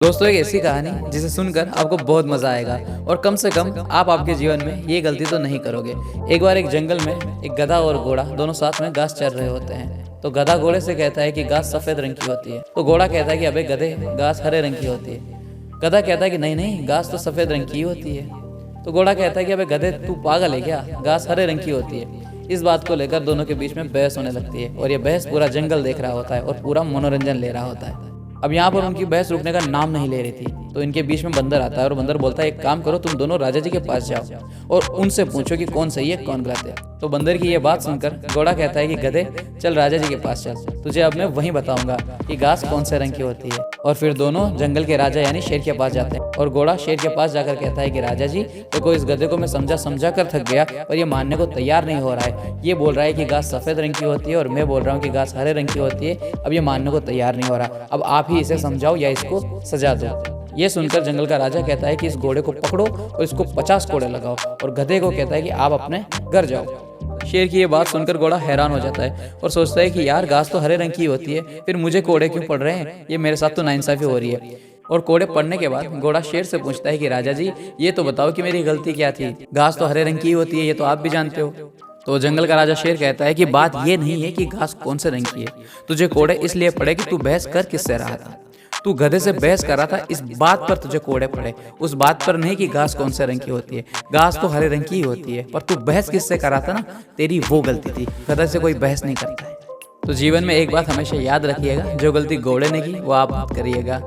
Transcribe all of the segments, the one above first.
दोस्तों, एक ऐसी कहानी जिसे सुनकर आपको बहुत मजा आएगा और कम से कम आप आपके जीवन में ये गलती तो नहीं करोगे। एक बार एक जंगल में एक गधा और घोड़ा दोनों साथ में घास चर रहे होते हैं। तो गधा घोड़े से कहता है कि घास सफेद रंग की होती है। तो घोड़ा कहता है कि अबे गधे, घास हरे रंग की होती है। गधा कहता है कि नहीं नहीं, घास तो सफेद रंग की ही होती है। तो घोड़ा कहता है कि अबे गधे, तू पागल है क्या, घास हरे रंग की होती है। इस बात को लेकर दोनों के बीच में बहस होने लगती है और ये बहस पूरा जंगल देख रहा होता है और पूरा मनोरंजन ले रहा होता है। अब यहाँ पर उनकी बहस रुकने का नाम नहीं ले रही थी। तो इनके बीच में बंदर आता है और बंदर बोलता है, एक काम करो, तुम दोनों राजा जी के पास जाओ और उनसे पूछो कि कौन सही है कौन गलत है। तो बंदर की ये बात सुनकर घोड़ा कहता है कि गधे, चल राजा जी के पास चल, तुझे अब मैं वहीं बताऊंगा कि घास कौन से रंग की होती है। और फिर दोनों जंगल के राजा यानी शेर के पास जाते हैं और घोड़ा शेर के पास जाकर कहता है कि राजा जी, देखो इस गधे को मैं समझा कर थक गया और ये मानने को तैयार नहीं हो रहा है। ये बोल रहा है कि घास सफेद रंग की होती है और मैं बोल रहा हूँ कि घास हरे रंग की होती है। अब ये मानने को तैयार नहीं हो रहा। अब आप ही इसे समझाओ या इसको सजा दो। ये सुनकर जंगल का राजा कहता है कि इस घोड़े को पकड़ो और इसको 50 कोड़े लगाओ। और गधे को कहता है कि आप अपने घर जाओ। शेर की ये बात सुनकर घोड़ा हैरान हो जाता है और सोचता है कि यार, घास तो हरे रंग की होती है, फिर मुझे कोड़े क्यों पड़ रहे हैं, ये मेरे साथ तो नाइंसाफी हो रही है। और कोड़े पड़ने के बाद घोड़ा शेर से पूछता है कि राजा जी, ये तो बताओ कि मेरी गलती क्या थी, घास तो हरे रंग की होती है, ये तो आप भी जानते हो। तो जंगल का राजा शेर कहता है कि बात ये नहीं है कि घास कौन से रंग की है, तुझे कोड़े इसलिए पड़े कि तू बहस कर किससे रहा था। तू गधे से बहस कर रहा था, इस बात पर तुझे कोड़े पड़े, उस बात पर नहीं कि घास कौन से रंग की होती है। घास तो हरे रंग की ही होती है, पर तू बहस किससे कर रहा था ना, तेरी वो गलती थी। गधे से कोई बहस नहीं करता है। तो जीवन में एक बात हमेशा याद रखिएगा, जो गलती घोड़े ने की वो आप मत करिएगा।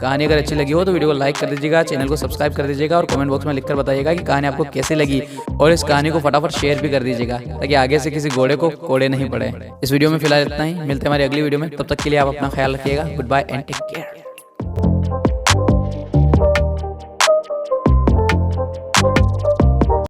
कहानी अगर अच्छी लगी हो तो वीडियो को लाइक कर दीजिएगा, चैनल को सब्सक्राइब कर दीजिएगा और कमेंट बॉक्स में लिखकर बताइएगा कि कहानी आपको कैसी लगी। और इस कहानी को फटाफट शेयर भी कर दीजिएगा ताकि आगे से किसी घोड़े को कोड़े नहीं पड़े। इस वीडियो में फिलहाल इतना ही, मिलते हैं हमारी अगली वीडियो में। तब तक के लिए आप अपना ख्याल रखिएगा। Good bye and take care.